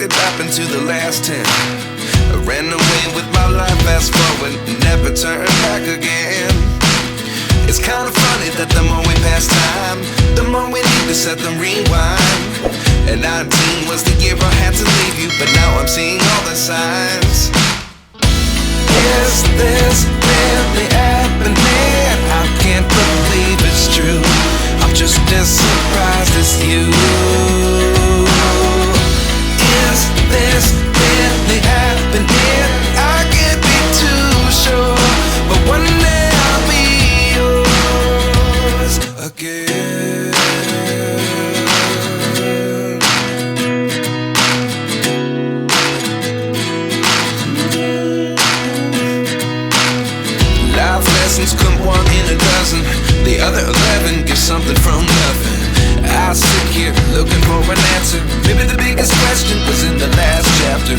what happened to the last 10. I ran away with my life, fast forward, never turn back again. It's kinda funny that the more we pass time, the more we need to set the rewind. And 19 was the year I had to leave you, but now I'm seeing all the signs. Is this really happening? I can't believe it's true. I'm just as surprised as you. Is this really happening? I can't be too sure, but one day I'll be yours again. Life lessons come one in a dozen. The other 11 get something from nothing. I sit here looking for an answer. Maybe the biggest question was in the last chapter.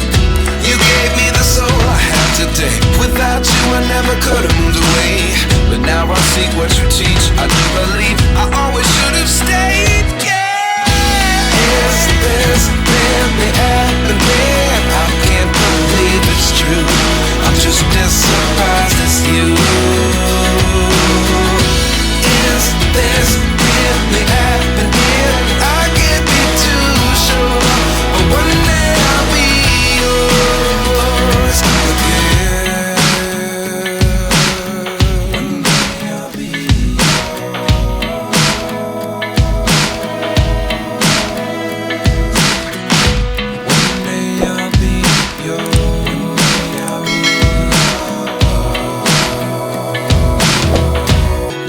You gave me the soul I have today. Without you I never could have moved away. But now I see what you teach. I do believe I always should have stayed. Yeah. Is this really happening? I can't believe it's true. I'm just as surprised as you. Is this really happening? I can't be too sure, but one day I'll be yours again. One day I'll be One day I'll be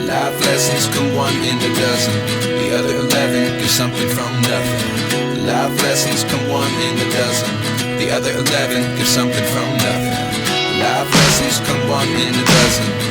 Life lessons come one in a dozen. The other 11 get something from nothing. Life lessons come one in a dozen. The other 11 get something from nothing. Life lessons come one in a dozen.